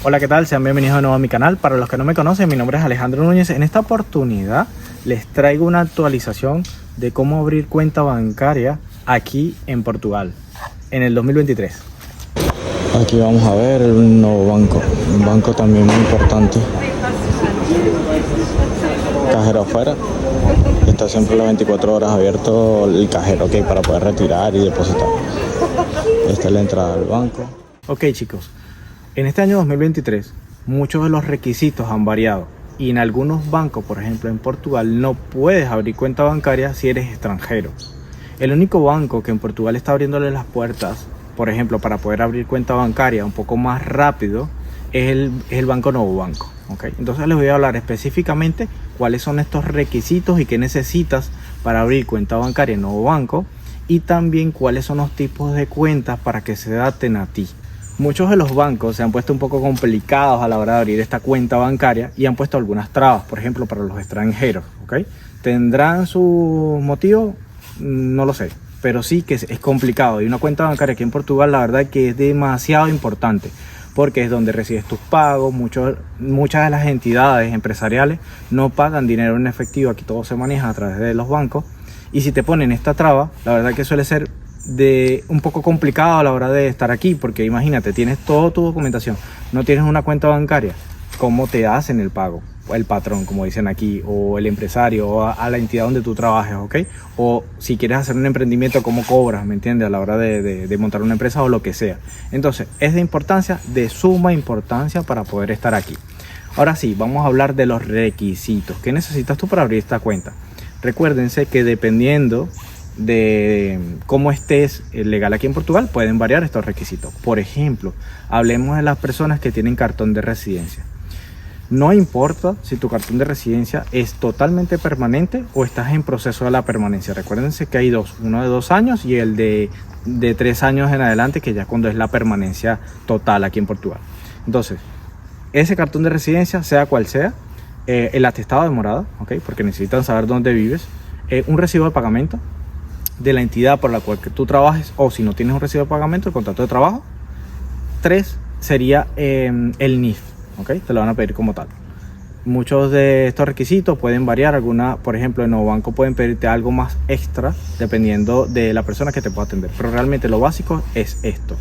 Hola, ¿qué tal? Sean bienvenidos de nuevo a mi canal. Para los que no me conocen, mi nombre es Alejandro Núñez. En esta oportunidad les traigo una actualización de cómo abrir cuenta bancaria aquí en Portugal en el 2023. Aquí vamos a ver un nuevo banco, un banco también muy importante. Cajero afuera, está siempre las 24 horas abierto el cajero, ok, para poder retirar y depositar. Esta es la entrada al banco. Ok, chicos, en este año 2023 muchos de los requisitos han variado y en algunos bancos, por ejemplo en Portugal, no puedes abrir cuenta bancaria si eres extranjero. El único banco que en Portugal está abriéndole las puertas, por ejemplo, para poder abrir cuenta bancaria un poco más rápido, es el Banco Novo Banco. ¿Okay? Entonces les voy a hablar específicamente cuáles son estos requisitos y qué necesitas para abrir cuenta bancaria en Novo Banco, y también cuáles son los tipos de cuentas para que se adapten a ti. Muchos de los bancos se han puesto un poco complicados a la hora de abrir esta cuenta bancaria y han puesto algunas trabas, por ejemplo, para los extranjeros. ¿Okay? ¿Tendrán su motivo? No lo sé, pero sí que es complicado. Y una cuenta bancaria aquí en Portugal, la verdad que es demasiado importante, porque es donde recibes tus pagos. Muchas de las entidades empresariales no pagan dinero en efectivo, aquí todo se maneja a través de los bancos, y si te ponen esta traba, la verdad que suele ser un poco complicado a la hora de estar aquí, porque imagínate, tienes toda tu documentación, no tienes una cuenta bancaria, ¿cómo te hacen el pago? El patrón, como dicen aquí, o el empresario, o a la entidad donde tú trabajes, ¿ok? O si quieres hacer un emprendimiento, ¿cómo cobras? ¿Me entiendes? A la hora de montar una empresa o lo que sea. Entonces, es de suma importancia para poder estar aquí. Ahora sí, vamos a hablar de los requisitos. ¿Qué necesitas tú para abrir esta cuenta? Recuérdense que dependiendo de cómo estés legal aquí en Portugal, pueden variar estos requisitos. Por ejemplo, hablemos de las personas que tienen cartón de residencia. No importa si tu cartón de residencia es totalmente permanente o estás en proceso de la permanencia. Recuérdense que hay dos, uno de 2 años y el de 3 años en adelante, que ya es cuando es la permanencia total aquí en Portugal. Entonces, ese cartón de residencia, sea cual sea, el atestado de morada, ¿okay? Porque necesitan saber dónde vives, un recibo de pagamento de la entidad por la cual tú trabajes, o si no tienes un recibo de pagamento, el contrato de trabajo. 3 sería el NIF. ¿Okay? Te lo van a pedir como tal. Muchos de estos requisitos pueden variar. Por ejemplo, en Novo Banco pueden pedirte algo más extra dependiendo de la persona que te pueda atender, pero realmente lo básico es esto.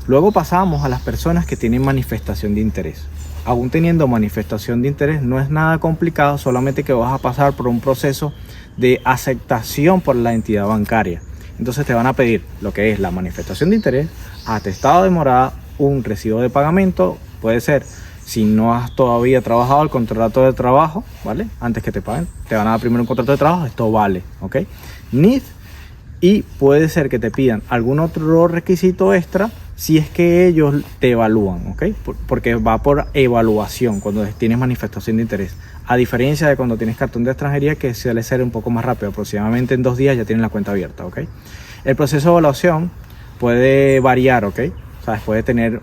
Luego pasamos a las personas que tienen manifestación de interés. Aún teniendo manifestación de interés, no es nada complicado, solamente que vas a pasar por un proceso de aceptación por la entidad bancaria. Entonces te van a pedir lo que es la manifestación de interés, atestado de morada, un recibo de pagamento. Puede ser, si no has todavía trabajado, el contrato de trabajo, ¿vale? Antes que te paguen, te van a dar primero un contrato de trabajo, esto vale, ¿ok? NIF, y puede ser que te pidan algún otro requisito extra si es que ellos te evalúan, ¿ok? Porque va por evaluación cuando tienes manifestación de interés, a diferencia de cuando tienes cartón de extranjería, que suele ser un poco más rápido, aproximadamente en 2 días ya tienen la cuenta abierta, ¿ok? El proceso de evaluación puede variar, ¿ok? Puede tener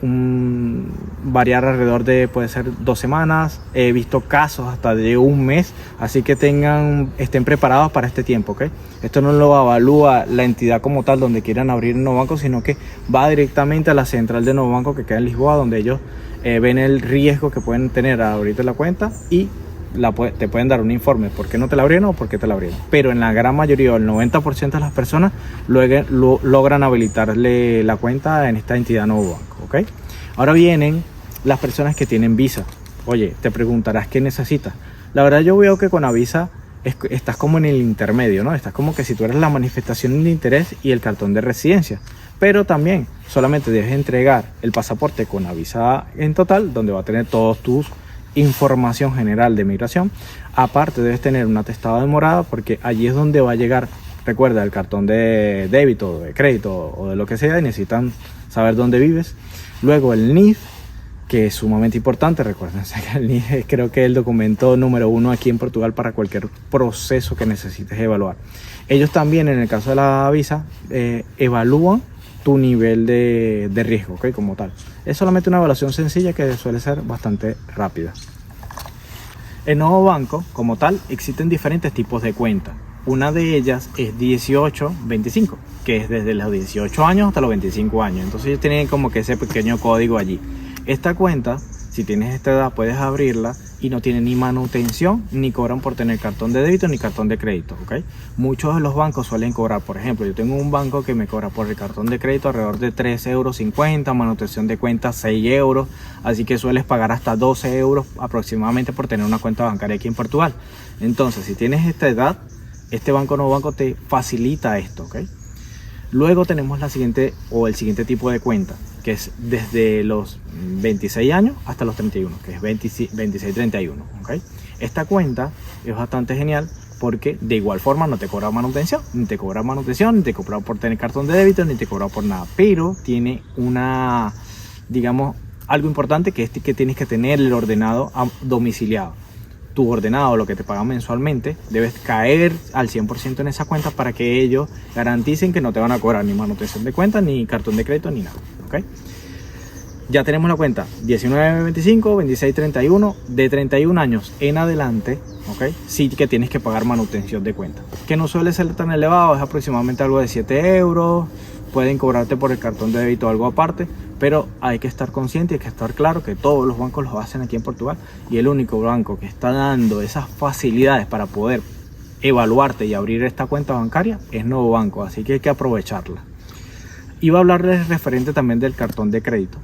variar alrededor de, puede ser 2 semanas. He visto casos hasta de 1 mes, así que estén preparados para este tiempo, ¿ok? Esto no lo evalúa la entidad como tal donde quieran abrir un nuevo banco, sino que va directamente a la central de Novo Banco, que queda en Lisboa, donde ellos ven el riesgo que pueden tener a abrirte la cuenta y te pueden dar un informe por qué no te la abrieron o por qué te la abrieron. Pero en la gran mayoría, el 90% de las personas logran habilitarle la cuenta en esta entidad Novo Banco, ¿ok? Ahora vienen las personas que tienen visa. Oye, te preguntarás qué necesitas. La verdad, yo veo que con la visa estás como en el intermedio, ¿no? Estás como que si tú eres la manifestación de interés y el cartón de residencia. Pero también solamente debes entregar el pasaporte con la visa en total, donde va a tener todos tus información general de migración. Aparte debes tener un atestado de morada, porque allí es donde va a llegar, recuerda, el cartón de débito, de crédito o de lo que sea, y necesitan saber dónde vives. Luego el NIF, que es sumamente importante. Recuerden que el NIF es, creo que, el documento número 1 aquí en Portugal para cualquier proceso que necesites evaluar. Ellos también, en el caso de la visa, evalúan tu nivel de riesgo, ¿ok? Como tal. Es solamente una evaluación sencilla que suele ser bastante rápida. En Novo Banco, como tal, existen diferentes tipos de cuentas. Una de ellas es 18-25, que es desde los 18 años hasta los 25 años. Entonces ellos tienen como que ese pequeño código allí. Esta cuenta Si tienes esta edad puedes abrirla y no tiene ni manutención ni cobran por tener cartón de débito ni cartón de crédito, ¿ok? Muchos de los bancos suelen cobrar, por ejemplo, yo tengo un banco que me cobra por el cartón de crédito alrededor de 3,50 €, manutención de cuenta 6 €, así que sueles pagar hasta 12 € aproximadamente por tener una cuenta bancaria aquí en Portugal. Entonces, si tienes esta edad, este banco Novo Banco te facilita esto, ¿ok? Luego tenemos la siguiente o el siguiente tipo de cuenta, que es desde los 26 años hasta los 31, que es 26-31, ¿ok? Esta cuenta es bastante genial porque de igual forma no te cobra manutención, ni te cobra por tener cartón de débito, ni te cobra por nada, pero tiene una, digamos, algo importante que es que tienes que tener el ordenado domiciliado. Tu ordenado, lo que te pagan mensualmente, debes caer al 100% en esa cuenta para que ellos garanticen que no te van a cobrar ni manutención de cuenta, ni cartón de crédito, ni nada, ¿ok? Ya tenemos la cuenta 19-25, 26-31, de 31 años en adelante, ¿ok? Sí que tienes que pagar manutención de cuenta, que no suele ser tan elevado, es aproximadamente algo de 7 €, pueden cobrarte por el cartón de débito algo aparte, pero hay que estar consciente y hay que estar claro que todos los bancos lo hacen aquí en Portugal y el único banco que está dando esas facilidades para poder evaluarte y abrir esta cuenta bancaria es Novo Banco, así que hay que aprovecharla. Iba a hablarles referente también del cartón de crédito.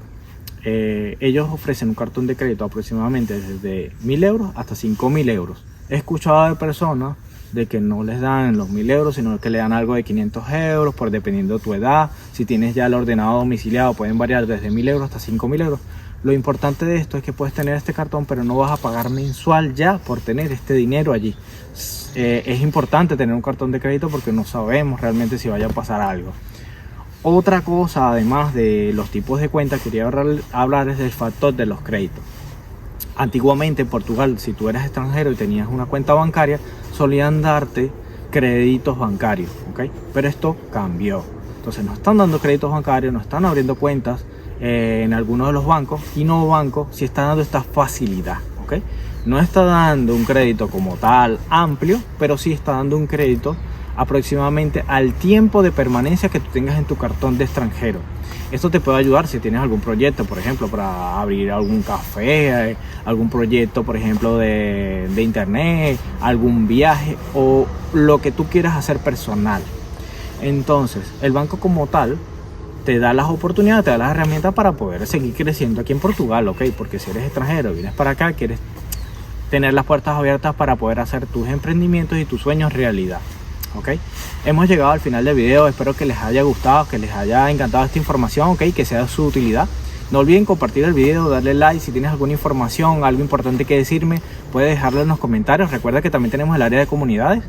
Ellos ofrecen un cartón de crédito aproximadamente desde 1.000 € hasta 5.000 €. He escuchado de personas de que no les dan los 1.000 €, sino que le dan algo de 500 € por dependiendo de tu edad. Si tienes ya el ordenado domiciliado, pueden variar desde 1.000 € hasta 5.000 €. Lo importante de esto es que puedes tener este cartón, pero no vas a pagar mensual ya por tener este dinero allí. Es importante tener un cartón de crédito porque no sabemos realmente si vaya a pasar algo. Otra cosa, además de los tipos de cuentas, quería hablar es del factor de los créditos. Antiguamente en Portugal, si tú eras extranjero y tenías una cuenta bancaria, solían darte créditos bancarios, ¿ok? Pero esto cambió. Entonces no están dando créditos bancarios, no están abriendo cuentas en algunos de los bancos, y Novo Banco sí está dando esta facilidad, ¿ok? No está dando un crédito como tal amplio, pero sí está dando un crédito aproximadamente al tiempo de permanencia que tú tengas en tu cartón de extranjero. Esto te puede ayudar si tienes algún proyecto, por ejemplo, para abrir algún café, algún proyecto, por ejemplo, de internet, algún viaje o lo que tú quieras hacer personal. Entonces, el banco como tal te da las oportunidades, te da las herramientas para poder seguir creciendo aquí en Portugal, ¿ok? Porque si eres extranjero, vienes para acá, quieres tener las puertas abiertas para poder hacer tus emprendimientos y tus sueños realidad. ¿Ok? Hemos llegado al final del video, espero que les haya gustado, que les haya encantado esta información, ¿ok? Que sea de su utilidad. No olviden compartir el video, darle like. Si tienes alguna información, algo importante que decirme, puedes dejarlo en los comentarios. Recuerda que también tenemos el área de comunidades.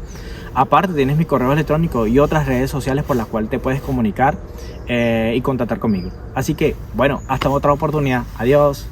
Aparte tienes mi correo electrónico y otras redes sociales por las cuales te puedes comunicar y contactar conmigo. Así que, bueno, hasta otra oportunidad. Adiós.